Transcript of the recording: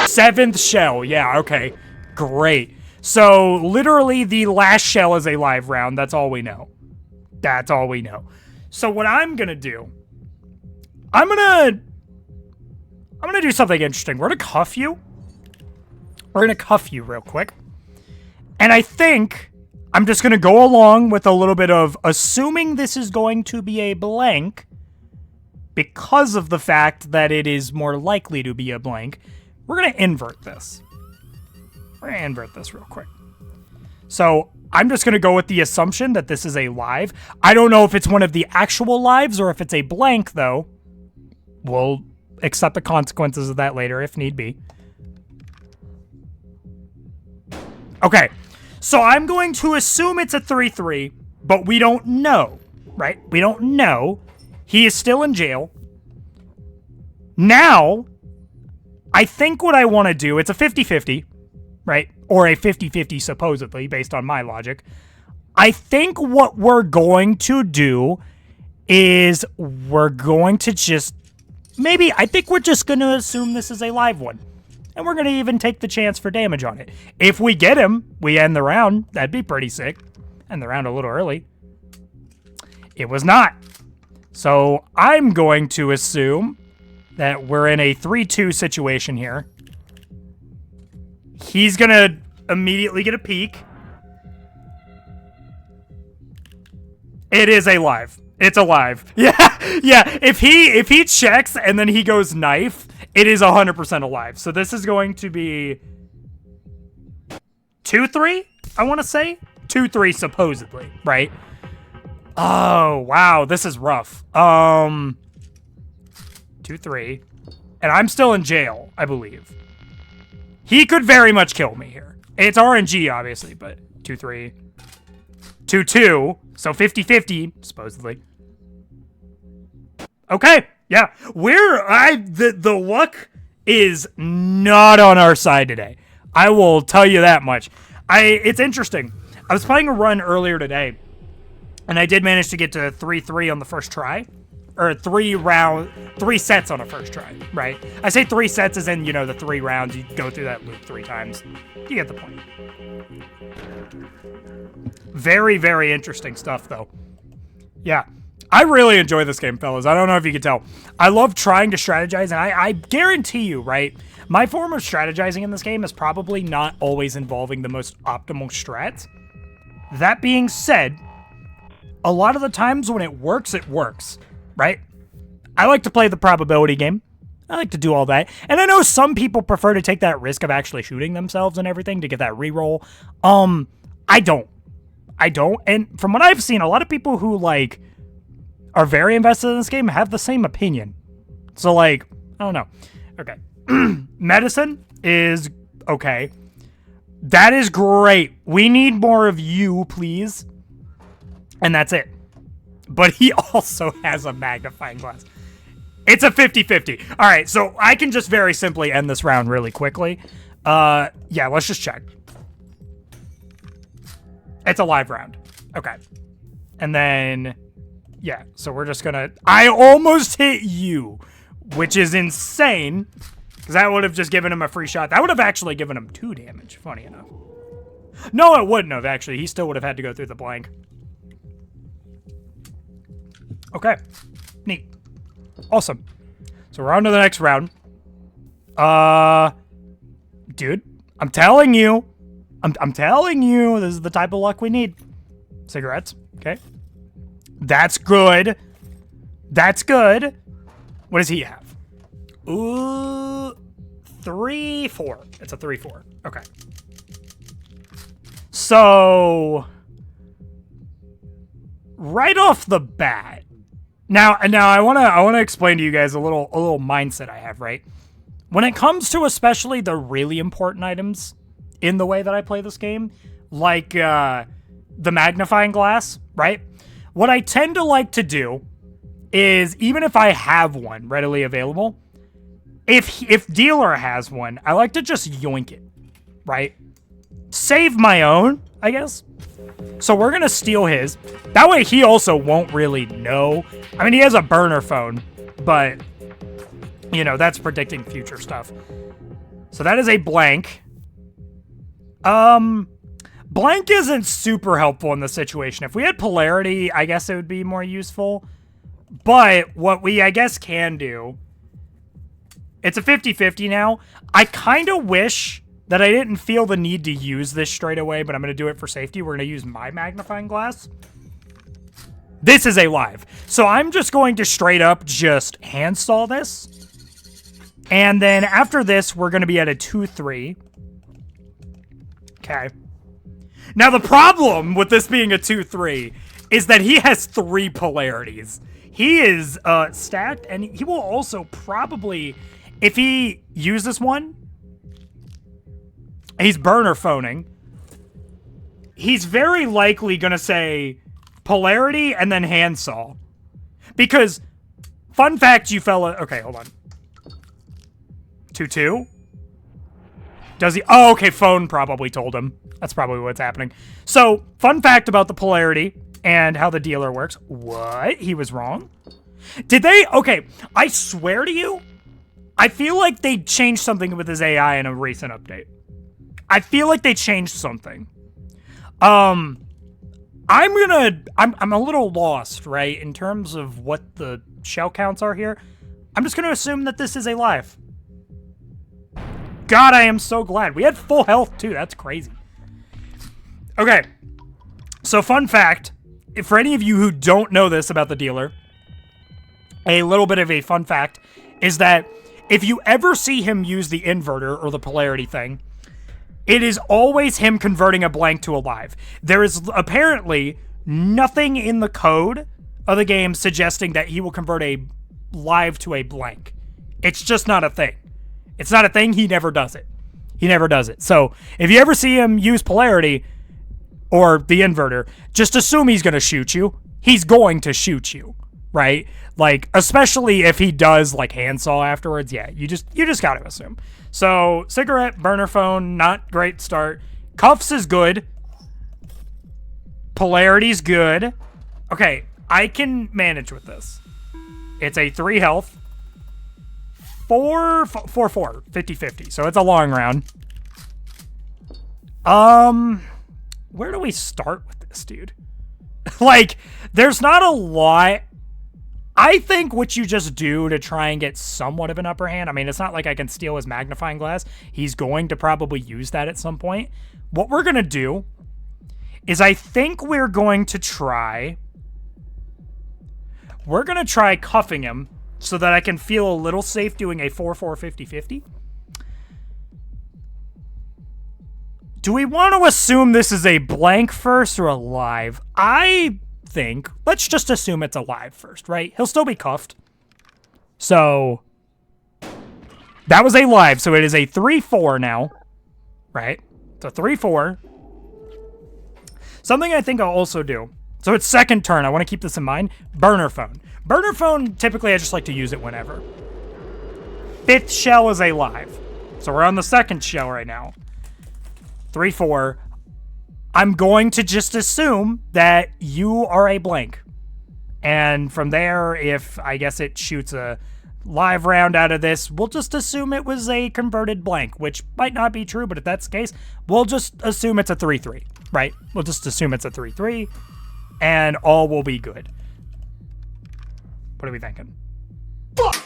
Seventh shell. Yeah, okay. Great. So, literally, the last shell is a live round. That's all we know. That's all we know. So, what I'm gonna do... I'm gonna do something interesting. We're gonna cuff you. We're gonna cuff you real quick. And I think I'm just gonna go along with a little bit of assuming this is going to be a blank because of the fact that it is more likely to be a blank. We're gonna invert this. We're gonna invert this real quick. So I'm just gonna go with the assumption that this is a live. I don't know if it's one of the actual lives or if it's a blank, though. We'll accept the consequences of that later if need be. Okay, so I'm going to assume it's a 3-3, but we don't know, right? We don't know. He is still in jail. Now, I think what I want to do, it's a 50-50, right? Or a 50-50 supposedly, based on my logic. I think what we're going to do is we're going to just... I think we're just going to assume this is a live one. And we're going to even take the chance for damage on it. If we get him, we end the round. That'd be pretty sick. End the round a little early. It was not. So I'm going to assume that we're in a 3-2 situation here. He's going to immediately get a peek. It is a live. It's alive. Yeah, yeah. If he checks and then he goes knife, it is 100% alive. So this is going to be 2-3, I want to say. 2-3 supposedly, right? Oh, wow. This is rough. 2-3. And I'm still in jail, I believe. He could very much kill me here. It's RNG, obviously, but 2-3. 2-2. So 50-50, supposedly. Okay, yeah. The luck is not on our side today. I will tell you that much. It's interesting. I was playing a run earlier today, and I did manage to get to 3-3 on the first try. Or 3 sets on a first try, right? I say 3 sets as in, the 3 rounds. You go through that loop 3 times. You get the point. Very, very interesting stuff, though. Yeah. I really enjoy this game, fellas. I don't know if you can tell. I love trying to strategize, and I guarantee you, right? My form of strategizing in this game is probably not always involving the most optimal strats. That being said, a lot of the times when it works, right? I like to play the probability game. I like to do all that. And I know some people prefer to take that risk of actually shooting themselves and everything to get that reroll. I don't. And from what I've seen, a lot of people who, are very invested in this game have the same opinion. So, I don't know. Okay. Medicine is okay. That is great. We need more of you, please. And that's it. But he also has a magnifying glass. It's a 50-50. All right, so I can just very simply end this round really quickly. Yeah, let's just check. It's a live round. Okay. And then, yeah, so we're just gonna... I almost hit you, which is insane, because that would have just given him a free shot. That would have actually given him 2 damage, funny enough. No, it wouldn't have, actually. He still would have had to go through the blank. Okay. Neat. Awesome. So we're on to the next round. Dude, I'm telling you. I'm telling you, this is the type of luck we need. Cigarettes. Okay. That's good. That's good. What does he have? Ooh, 3-4. It's a 3-4. Okay. So, right off the bat, now I wanna explain to you guys a little mindset I have, right? When it comes to especially the really important items in the way that I play this game, like the magnifying glass, right? What I tend to like to do is, even if I have one readily available, if dealer has one, I like to just yoink it, right? Save my own, I guess. So we're gonna steal his. That way he also won't really know. I mean, he has a burner phone, but You know, that's predicting future stuff. So that is a blank. Blank isn't super helpful in this situation. If we had polarity, I guess it would be more useful. But what we, I guess, can do... It's a 50-50 now. I kind of wish that I didn't feel the need to use this straight away, but I'm going to do it for safety. We're going to use my magnifying glass. This is a live. So I'm just going to straight up just hand saw this. And then after this, we're going to be at a 2-3. Okay. Now the problem with this being a 2-3 is that he has 3 polarities. He is stacked, and he will also probably, if he uses one, he's burner phoning. He's very likely going to say polarity and then handsaw. Because, fun fact, you fella... Okay, hold on. 2-2? Does he... Oh, okay, phone probably told him. That's probably what's happening. So, fun fact about the polarity and how the dealer works. What? He was wrong? Did they... Okay, I swear to you, I feel like they changed something with his AI in a recent update. I feel like they changed something. I'm a little lost, right, in terms of what the shell counts are here. I'm just gonna assume that this is a live. God, I am so glad. We had full health, too. That's crazy. Okay. So, fun fact. For any of you who don't know this about the dealer, a little bit of a fun fact is that if you ever see him use the inverter or the polarity thing, it is always him converting a blank to a live. There is apparently nothing in the code of the game suggesting that he will convert a live to a blank. It's just not a thing. It's not a thing. He never does it. He never does it. So if you ever see him use polarity or the inverter, just assume he's going to shoot you. He's going to shoot you, right? Like, especially if he does like handsaw afterwards. Yeah, you just got to assume. So cigarette, burner phone, not great start. Cuffs is good. Polarity's good. Okay, I can manage with this. It's a 3 health. 4, 50-50. So it's a long round. Where do we start with this, dude? Like, there's not a lot. I think what you just do to try and get somewhat of an upper hand, I mean, it's not like I can steal his magnifying glass. He's going to probably use that at some point. What we're going to do is I think we're going to try cuffing him so that I can feel a little safe doing a 4-4 50-50. Do we want to assume this is a blank first or a live? I think, let's just assume it's a live first, right? He'll still be cuffed. So, that was a live, so it is a 3-4 now, right? It's a 3-4. Something I think I'll also do, so it's second turn, I want to keep this in mind, burner phone. Burner phone, typically I just like to use it whenever. 5th shell is a live. So we're on the 2nd shell right now. 3-4. I'm going to just assume that you are a blank. And from there, if I guess it shoots a live round out of this, we'll just assume it was a converted blank, which might not be true, but if that's the case, we'll just assume it's a 3-3, right? We'll just assume it's a 3-3, and all will be good. What are we thinking? Fuck!